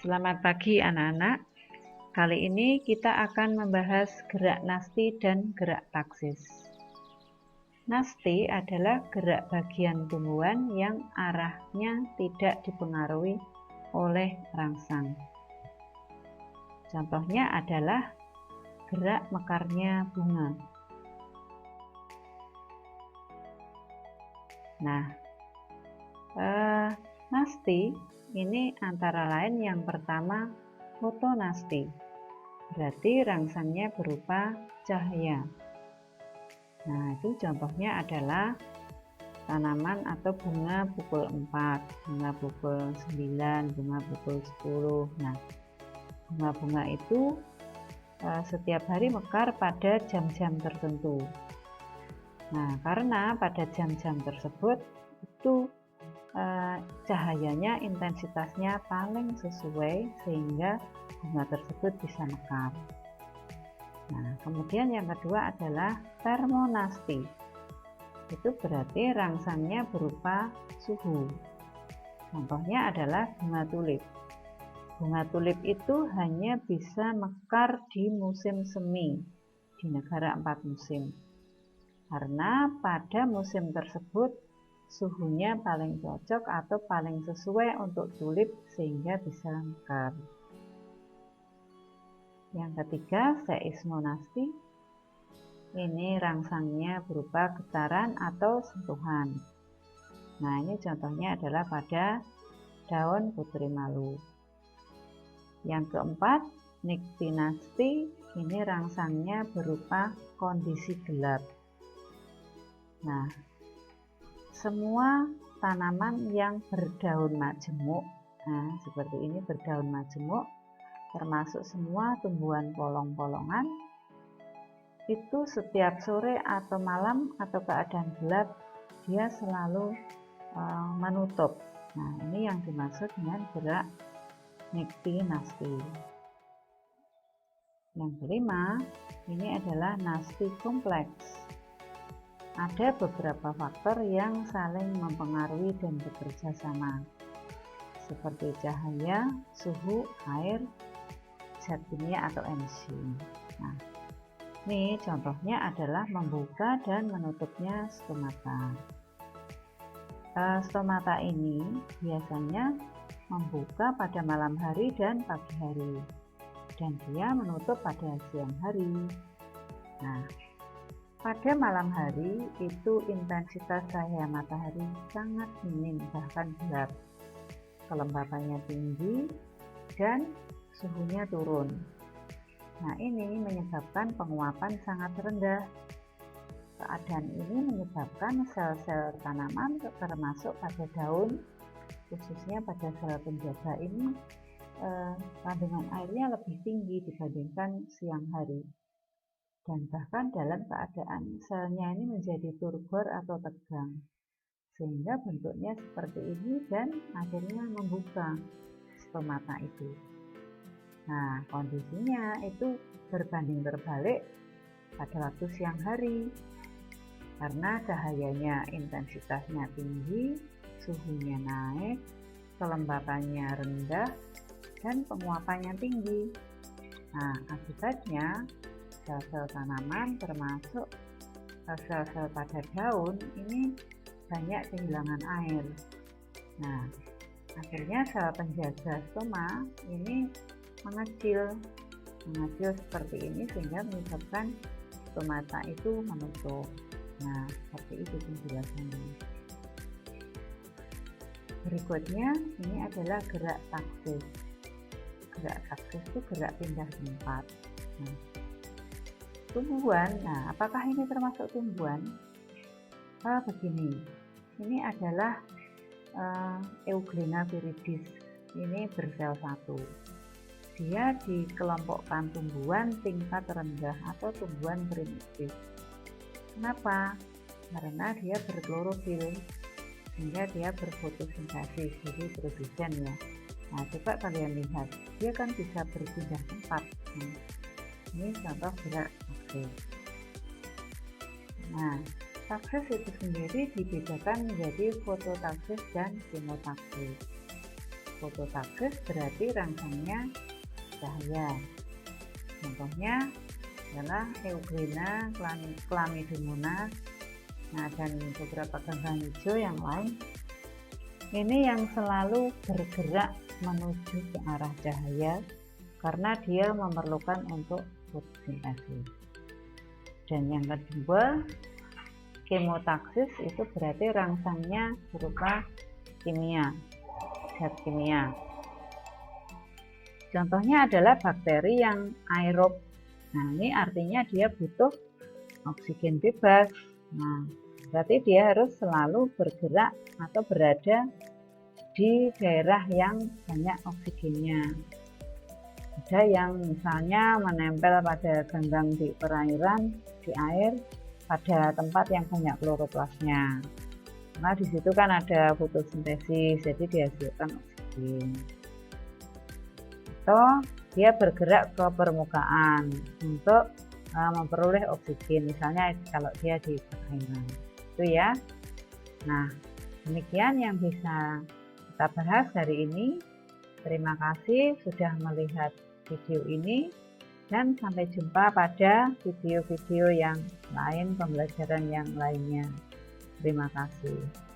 Selamat pagi anak-anak. Kali ini kita akan membahas gerak nasti dan gerak taksis. Nasti adalah gerak bagian tumbuhan yang arahnya tidak dipengaruhi oleh rangsang. Contohnya adalah gerak mekarnya bunga. Nah, nasti ini antara lain yang pertama fotonasti, berarti rangsangnya berupa cahaya. Nah, itu contohnya adalah tanaman atau bunga pukul 4, bunga pukul 9, bunga pukul 10. Nah, bunga-bunga itu setiap hari mekar pada jam-jam tertentu. Nah, karena pada jam-jam tersebut itu cahayanya intensitasnya paling sesuai sehingga bunga tersebut bisa mekar. Nah, kemudian yang kedua adalah termonasti. Itu berarti rangsangnya berupa suhu. Contohnya adalah bunga tulip. Bunga tulip itu hanya bisa mekar di musim semi di negara 4 musim. Karena pada musim tersebut suhunya paling cocok atau paling sesuai untuk tulip sehingga bisa mekar. Yang ketiga, seismonasti. Ini rangsangnya berupa getaran atau sentuhan. Nah, ini contohnya adalah pada daun putri malu. Yang keempat, niktinasti. Ini rangsangnya berupa kondisi gelap. Nah, semua tanaman yang berdaun majemuk, nah seperti ini berdaun majemuk, termasuk semua tumbuhan polong-polongan, itu setiap sore atau malam atau keadaan gelap dia selalu menutup. Nah, ini yang dimaksud dengan gerak niktinasti. Yang kelima, ini adalah nasti kompleks. Ada beberapa faktor yang saling mempengaruhi dan bekerja sama, seperti cahaya, suhu, air, zat kimia atau enzim. Nah, ini contohnya adalah membuka dan menutupnya stomata. Stomata ini biasanya membuka pada malam hari dan pagi hari, dan dia menutup pada siang hari. Nah, pada malam hari itu intensitas cahaya matahari sangat minim, bahkan gelap. Kelembapannya tinggi dan suhunya turun. Nah, ini menyebabkan penguapan sangat rendah. Keadaan ini menyebabkan sel-sel tanaman termasuk pada daun, khususnya pada sel penjaga ini, kandungan airnya lebih tinggi dibandingkan siang hari. Dan bahkan dalam keadaan selnya ini menjadi turgor atau tegang, sehingga bentuknya seperti ini dan akhirnya membuka stomata itu. Nah, kondisinya itu berbanding terbalik pada waktu siang hari, karena cahayanya intensitasnya tinggi, suhunya naik, kelembapannya rendah, dan penguapannya tinggi. Nah, akibatnya sel-sel tanaman termasuk sel-sel pada daun ini banyak kehilangan air. Nah, akhirnya sel penjaga stoma ini mengecil seperti ini sehingga menyebabkan stomata itu menutup. Nah, seperti itu penjelasannya. Berikutnya ini adalah gerak taksis. Gerak taksis itu gerak pindah tempat. Nah, tumbuhan, nah apakah ini termasuk tumbuhan? Begini, ini adalah Euglena viridis, ini bersel satu. Dia dikelompokkan tumbuhan tingkat rendah atau tumbuhan primitif. Kenapa? Karena dia berklorofil, sehingga dia berfotosintesis, jadi produsen ya. Nah, coba kalian lihat, dia kan bisa berpindah tempat. Ini contoh gerak taksis. Nah, taksis itu sendiri dibedakan menjadi fototaksis dan kimotaksis. Fototaksis berarti rangsangnya cahaya. Contohnya adalah Euglena, Chlamydomonas, nah dan beberapa ganggang hijau yang lain. Ini yang selalu bergerak menuju ke arah cahaya karena dia memerlukan untuk fotosintesis. Dan yang kedua, kemotaksis itu berarti rangsangnya berupa kimia, zat kimia. Contohnya adalah bakteri yang aerob. Nah, ini artinya dia butuh oksigen bebas. Nah, berarti dia harus selalu bergerak atau berada di daerah yang banyak oksigennya. Ada yang misalnya menempel pada ganggang di perairan, di air, pada tempat yang banyak kloroplasnya. Nah, di situ kan ada fotosintesis, jadi dihasilkan oksigen. Atau dia bergerak ke permukaan untuk memperoleh oksigen, misalnya kalau dia di perairan, itu ya. Nah, demikian yang bisa kita bahas hari ini. Terima kasih sudah melihat video ini dan sampai jumpa pada video-video yang lain, pembelajaran yang lainnya. Terima kasih.